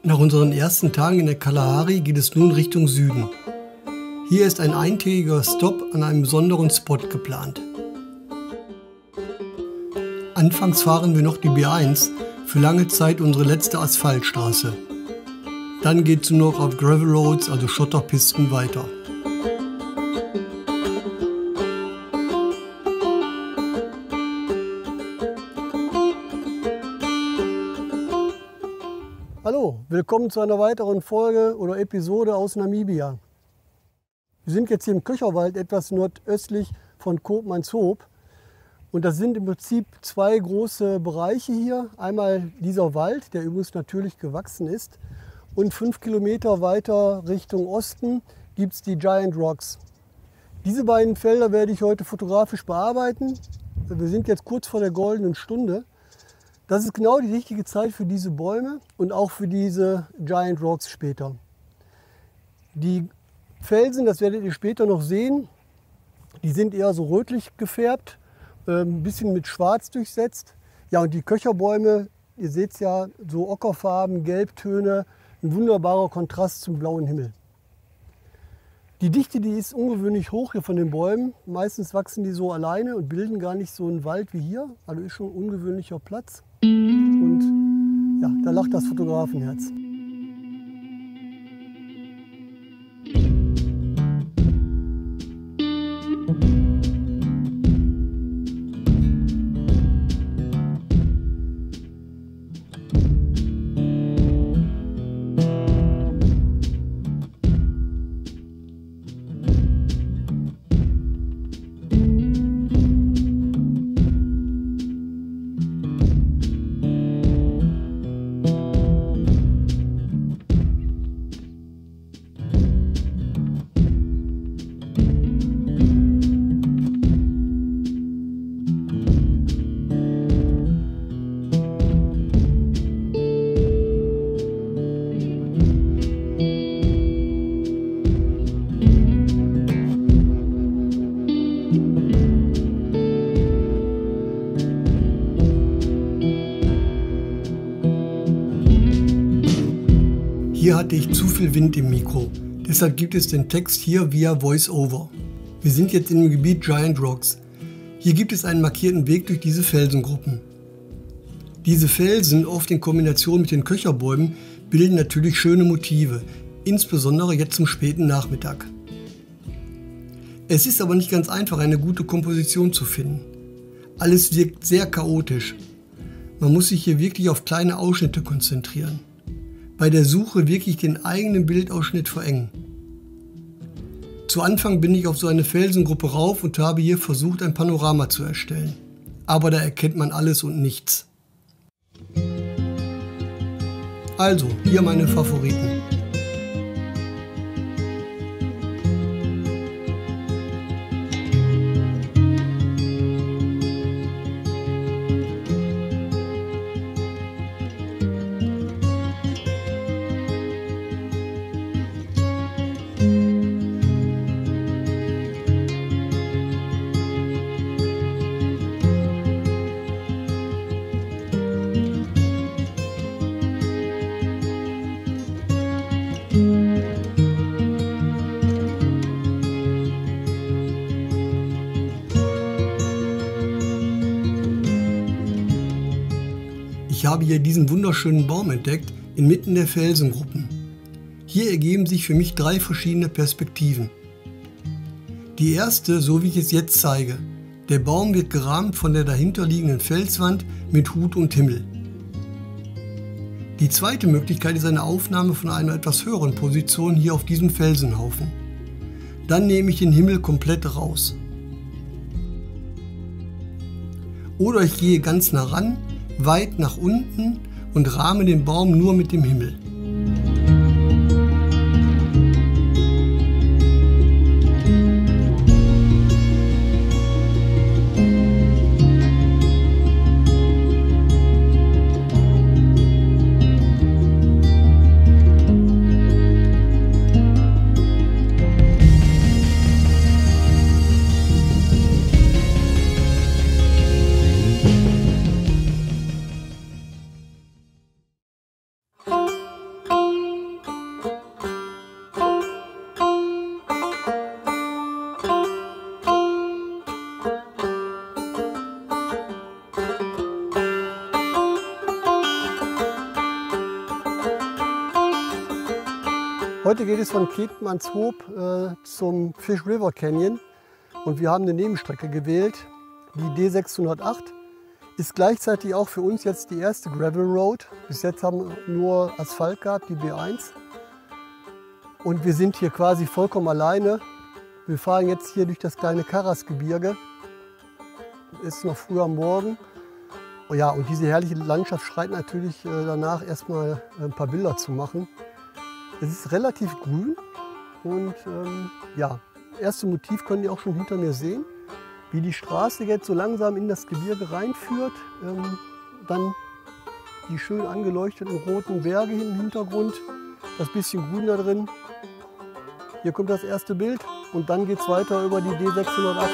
Nach unseren ersten Tagen in der Kalahari geht es nun Richtung Süden. Hier ist ein eintägiger Stopp an einem besonderen Spot geplant. Anfangs fahren wir noch die B1, für lange Zeit unsere letzte Asphaltstraße. Dann geht es nur noch auf Gravel Roads, also Schotterpisten, weiter. Hallo, willkommen zu einer weiteren Folge oder Episode aus Namibia. Wir sind jetzt hier im Köcherwald, etwas nordöstlich von Koopmanshoop. Und das sind im Prinzip zwei große Bereiche hier. Einmal dieser Wald, der übrigens natürlich gewachsen ist. Und 5 Kilometer weiter Richtung Osten gibt es die Giant Rocks. Diese beiden Felder werde ich heute fotografisch bearbeiten. Wir sind jetzt kurz vor der goldenen Stunde. Das ist genau die richtige Zeit für diese Bäume und auch für diese Giant Rocks später. Die Felsen, das werdet ihr später noch sehen, die sind eher so rötlich gefärbt, ein bisschen mit Schwarz durchsetzt. Ja, und die Köcherbäume, ihr seht es ja, so Ockerfarben, Gelbtöne, ein wunderbarer Kontrast zum blauen Himmel. Die Dichte, die ist ungewöhnlich hoch hier von den Bäumen. Meistens wachsen die so alleine und bilden gar nicht so einen Wald wie hier. Also ist schon ein ungewöhnlicher Platz. Und ja, da lacht das Fotografenherz. Hier hatte ich zu viel Wind im Mikro, deshalb gibt es den Text hier via Voice-Over. Wir sind jetzt im Gebiet Giant Rocks. Hier gibt es einen markierten Weg durch diese Felsengruppen. Diese Felsen, oft in Kombination mit den Köcherbäumen, bilden natürlich schöne Motive, insbesondere jetzt zum späten Nachmittag. Es ist aber nicht ganz einfach, eine gute Komposition zu finden. Alles wirkt sehr chaotisch. Man muss sich hier wirklich auf kleine Ausschnitte konzentrieren. Bei der Suche wirklich den eigenen Bildausschnitt verengen. Zu Anfang bin ich auf so eine Felsengruppe rauf und habe hier versucht, ein Panorama zu erstellen. Aber da erkennt man alles und nichts. Also, hier meine Favoriten. Ich habe hier diesen wunderschönen Baum entdeckt, inmitten der Felsengruppen. Hier ergeben sich für mich 3 verschiedene Perspektiven. Die erste, so wie ich es jetzt zeige. Der Baum wird gerahmt von der dahinterliegenden Felswand mit Hut und Himmel. Die zweite Möglichkeit ist eine Aufnahme von einer etwas höheren Position hier auf diesem Felsenhaufen. Dann nehme ich den Himmel komplett raus. Oder ich gehe ganz nah ran, weit nach unten und rahme den Baum nur mit dem Himmel. Heute geht es von Keetmanshoop zum Fish River Canyon und wir haben eine Nebenstrecke gewählt. Die D608 ist gleichzeitig auch für uns jetzt die erste Gravel Road. Bis jetzt haben wir nur Asphalt gehabt, die B1. Und wir sind hier quasi vollkommen alleine. Wir fahren jetzt hier durch das kleine Karasgebirge. Es ist noch früh am Morgen. Oh ja, und diese herrliche Landschaft schreit natürlich danach, erstmal ein paar Bilder zu machen. Es ist relativ grün und ja, das erste Motiv könnt ihr auch schon hinter mir sehen, wie die Straße jetzt so langsam in das Gebirge reinführt. Dann die schön angeleuchteten roten Berge im Hintergrund, das bisschen Grün da drin. Hier kommt das erste Bild und dann geht es weiter über die D608.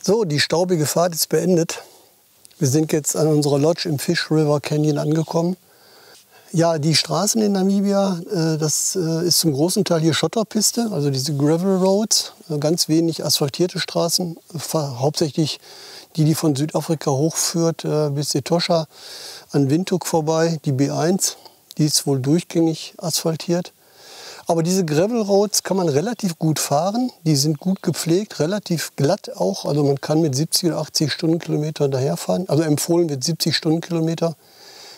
So, die staubige Fahrt ist beendet. Wir sind jetzt an unserer Lodge im Fish River Canyon angekommen. Ja, die Straßen in Namibia, das ist zum großen Teil hier Schotterpiste, also diese Gravel Roads, ganz wenig asphaltierte Straßen, hauptsächlich die von Südafrika hochführt bis Etosha an Windhoek vorbei, die B1, die ist wohl durchgängig asphaltiert. Aber diese Gravel Roads kann man relativ gut fahren, die sind gut gepflegt, relativ glatt auch, also man kann mit 70 oder 80 Stundenkilometer daherfahren, also empfohlen wird 70 Stundenkilometer.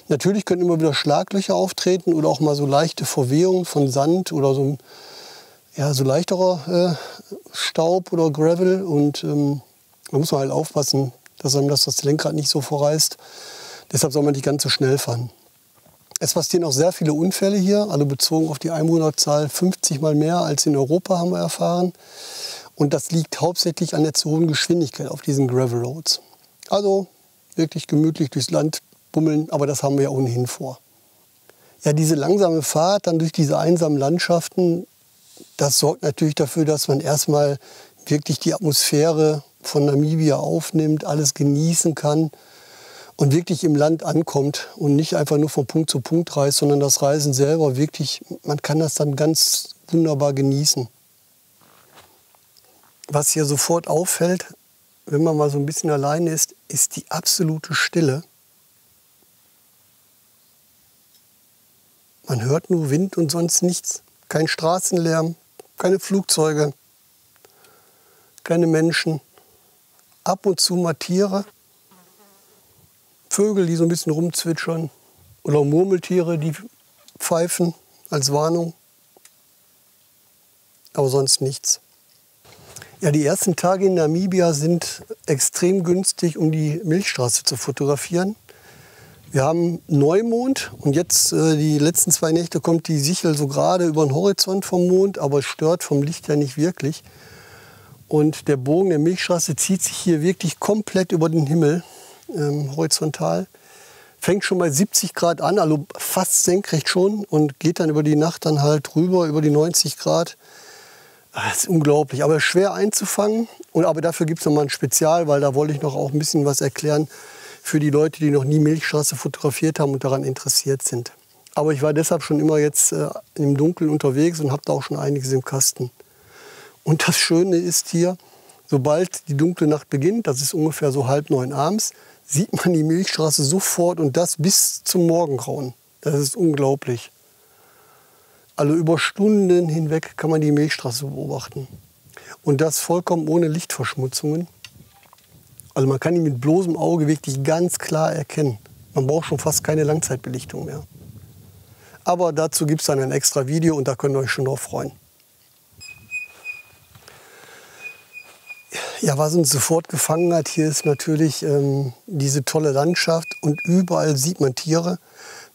Natürlich können immer wieder Schlaglöcher auftreten oder auch mal so leichte Verwehungen von Sand oder so, ja, so leichterer Staub oder Gravel. Und da muss man halt aufpassen, dass einem das Lenkrad nicht so verreißt. Deshalb soll man nicht ganz so schnell fahren. Es passieren auch sehr viele Unfälle hier, also bezogen auf die Einwohnerzahl 50 Mal mehr als in Europa haben wir erfahren. Und das liegt hauptsächlich an der zu hohen Geschwindigkeit auf diesen Gravel Roads. Also wirklich gemütlich durchs Land bummeln, aber das haben wir ja ohnehin vor. Ja, diese langsame Fahrt dann durch diese einsamen Landschaften, das sorgt natürlich dafür, dass man erstmal wirklich die Atmosphäre von Namibia aufnimmt, alles genießen kann und wirklich im Land ankommt und nicht einfach nur von Punkt zu Punkt reist, sondern das Reisen selber wirklich, man kann das dann ganz wunderbar genießen. Was hier sofort auffällt, wenn man mal so ein bisschen alleine ist, ist die absolute Stille. Man hört nur Wind und sonst nichts. Kein Straßenlärm, keine Flugzeuge, keine Menschen. Ab und zu mal Tiere, Vögel, die so ein bisschen rumzwitschern. Oder Murmeltiere, die pfeifen als Warnung. Aber sonst nichts. Ja, die ersten Tage in Namibia sind extrem günstig, um die Milchstraße zu fotografieren. Wir haben Neumond und jetzt die letzten 2 Nächte kommt die Sichel so gerade über den Horizont vom Mond, aber stört vom Licht ja nicht wirklich. Und der Bogen der Milchstraße zieht sich hier wirklich komplett über den Himmel, horizontal. Fängt schon bei 70 Grad an, also fast senkrecht schon und geht dann über die Nacht dann halt rüber, über die 90 Grad. Das ist unglaublich, aber schwer einzufangen. Aber dafür gibt es noch mal ein Spezial, weil da wollte ich noch auch ein bisschen was erklären für die Leute, die noch nie Milchstraße fotografiert haben und daran interessiert sind. Aber ich war deshalb schon immer jetzt im Dunkeln unterwegs und habe da auch schon einiges im Kasten. Und das Schöne ist hier, sobald die dunkle Nacht beginnt, das ist ungefähr so 8:30 abends, sieht man die Milchstraße sofort und das bis zum Morgengrauen. Das ist unglaublich. Also über Stunden hinweg kann man die Milchstraße beobachten. Und das vollkommen ohne Lichtverschmutzungen. Also man kann die mit bloßem Auge wirklich ganz klar erkennen. Man braucht schon fast keine Langzeitbelichtung mehr. Aber dazu gibt es dann ein extra Video und da könnt ihr euch schon drauf freuen. Ja, was uns sofort gefangen hat, hier ist natürlich diese tolle Landschaft und überall sieht man Tiere.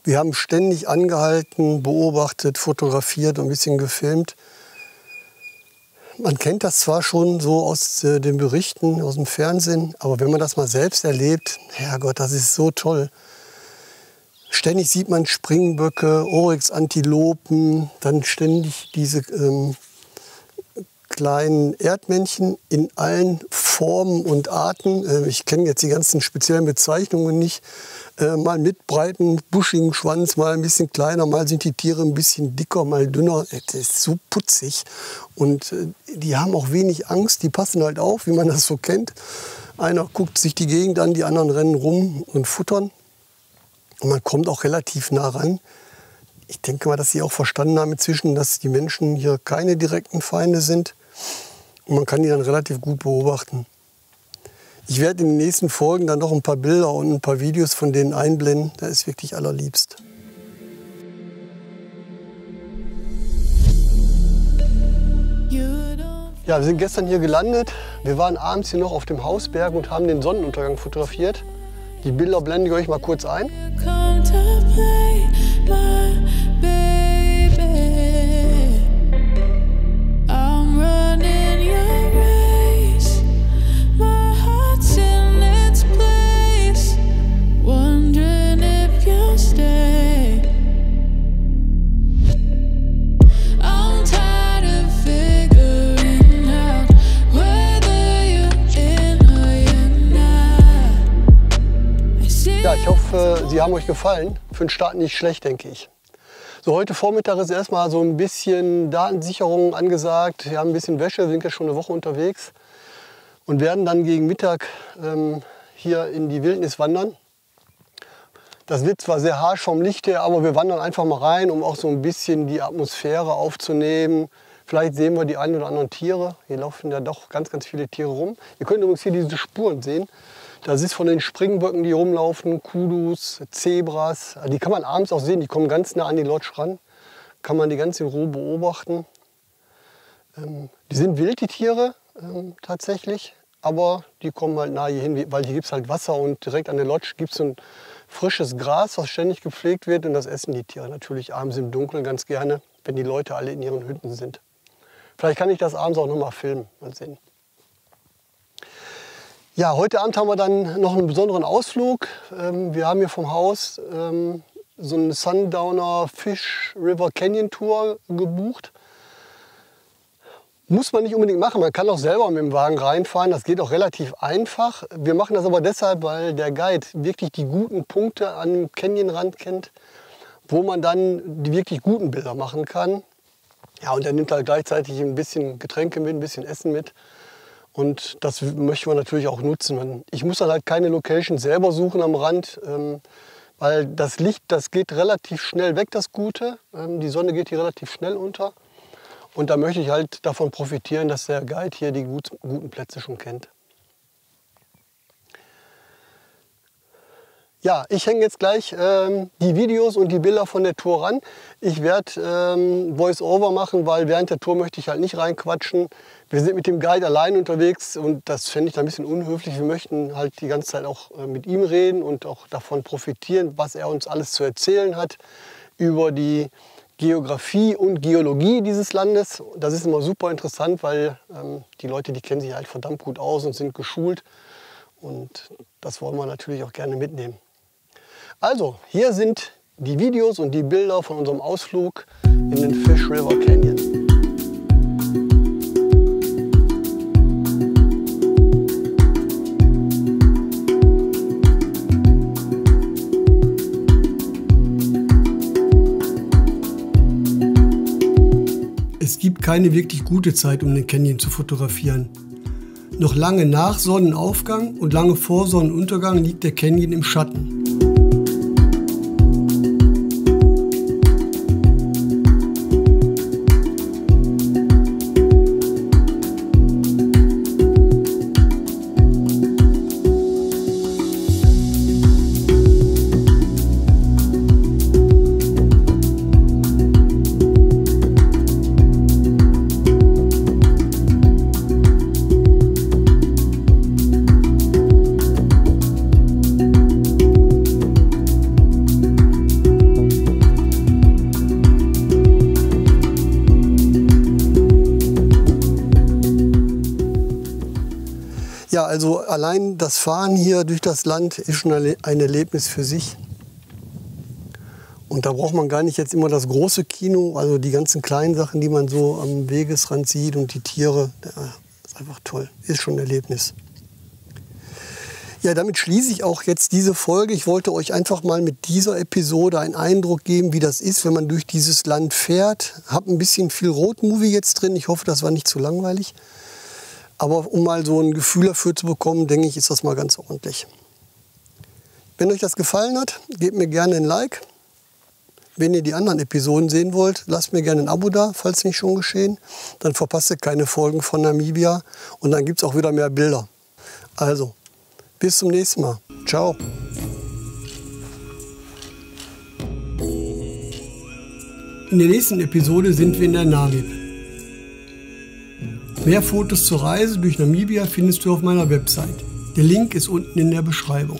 Wir haben ständig angehalten, beobachtet, fotografiert und ein bisschen gefilmt. Man kennt das zwar schon so aus den Berichten, aus dem Fernsehen, aber wenn man das mal selbst erlebt, Herrgott, das ist so toll. Ständig sieht man Springböcke, Oryx-Antilopen, dann ständig diese kleinen Erdmännchen in allen Formen und Arten. Ich kenne jetzt die ganzen speziellen Bezeichnungen nicht. Mal mit breiten, buschigen Schwanz, mal ein bisschen kleiner, mal sind die Tiere ein bisschen dicker, mal dünner. Das ist so putzig. Und die haben auch wenig Angst, die passen halt auf, wie man das so kennt. Einer guckt sich die Gegend an, die anderen rennen rum und futtern. Und man kommt auch relativ nah ran. Ich denke mal, dass sie auch verstanden haben inzwischen, dass die Menschen hier keine direkten Feinde sind. Und man kann die dann relativ gut beobachten. Ich werde in den nächsten Folgen dann noch ein paar Bilder und ein paar Videos von denen einblenden. Das ist wirklich allerliebst. Ja, wir sind gestern hier gelandet. Wir waren abends hier noch auf dem Hausberg und haben den Sonnenuntergang fotografiert. Die Bilder blende ich euch mal kurz ein. Ich hoffe, sie haben euch gefallen. Für den Start nicht schlecht, denke ich. So, heute Vormittag ist erstmal so ein bisschen Datensicherung angesagt. Wir haben ein bisschen Wäsche, wir sind ja schon eine Woche unterwegs und werden dann gegen Mittag hier in die Wildnis wandern. Das wird zwar sehr harsch vom Licht her, aber wir wandern einfach mal rein, um auch so ein bisschen die Atmosphäre aufzunehmen. Vielleicht sehen wir die ein oder anderen Tiere. Hier laufen ja doch ganz, ganz viele Tiere rum. Ihr könnt übrigens hier diese Spuren sehen. Das ist von den Springböcken, die rumlaufen, Kudus, Zebras. Die kann man abends auch sehen, die kommen ganz nah an die Lodge ran. Kann man die ganz in Ruhe beobachten. Die sind wild, die Tiere, tatsächlich. Aber die kommen halt nah hier hin, weil hier gibt es halt Wasser und direkt an der Lodge gibt es so ein frisches Gras, was ständig gepflegt wird. Und das essen die Tiere natürlich abends im Dunkeln ganz gerne, wenn die Leute alle in ihren Hütten sind. Vielleicht kann ich das abends auch noch mal filmen. Mal sehen. Ja, heute Abend haben wir dann noch einen besonderen Ausflug. Wir haben hier vom Haus so eine Sundowner Fish River Canyon Tour gebucht. Muss man nicht unbedingt machen, man kann auch selber mit dem Wagen reinfahren. Das geht auch relativ einfach. Wir machen das aber deshalb, weil der Guide wirklich die guten Punkte an dem Canyonrand kennt, wo man dann die wirklich guten Bilder machen kann. Ja, und er nimmt halt gleichzeitig ein bisschen Getränke mit, ein bisschen Essen mit. Und das möchten wir natürlich auch nutzen. Ich muss dann halt keine Location selber suchen am Rand, weil das Licht, das geht relativ schnell weg, das Gute. Die Sonne geht hier relativ schnell unter. Und da möchte ich halt davon profitieren, dass der Guide hier die guten Plätze schon kennt. Ja, ich hänge jetzt gleich die Videos und die Bilder von der Tour ran. Ich werde Voice-Over machen, weil während der Tour möchte ich halt nicht reinquatschen. Wir sind mit dem Guide allein unterwegs und das fände ich da ein bisschen unhöflich. Wir möchten halt die ganze Zeit auch mit ihm reden und auch davon profitieren, was er uns alles zu erzählen hat über die Geografie und Geologie dieses Landes. Das ist immer super interessant, weil die Leute, die kennen sich halt verdammt gut aus und sind geschult. Und das wollen wir natürlich auch gerne mitnehmen. Also, hier sind die Videos und die Bilder von unserem Ausflug in den Fish River Canyon. Es gibt keine wirklich gute Zeit, um den Canyon zu fotografieren. Noch lange nach Sonnenaufgang und lange vor Sonnenuntergang liegt der Canyon im Schatten. Ja, also allein das Fahren hier durch das Land ist schon ein Erlebnis für sich. Und da braucht man gar nicht jetzt immer das große Kino, also die ganzen kleinen Sachen, die man so am Wegesrand sieht und die Tiere. Das ist einfach toll, ist schon ein Erlebnis. Ja, damit schließe ich auch jetzt diese Folge. Ich wollte euch einfach mal mit dieser Episode einen Eindruck geben, wie das ist, wenn man durch dieses Land fährt. Hab ein bisschen viel Roadmovie jetzt drin. Ich hoffe, das war nicht zu langweilig. Aber um mal so ein Gefühl dafür zu bekommen, denke ich, ist das mal ganz ordentlich. Wenn euch das gefallen hat, gebt mir gerne ein Like. Wenn ihr die anderen Episoden sehen wollt, lasst mir gerne ein Abo da, falls nicht schon geschehen. Dann verpasst ihr keine Folgen von Namibia und dann gibt es auch wieder mehr Bilder. Also, bis zum nächsten Mal. Ciao. In der nächsten Episode sind wir in der Namib. Mehr Fotos zur Reise durch Namibia findest du auf meiner Website. Der Link ist unten in der Beschreibung.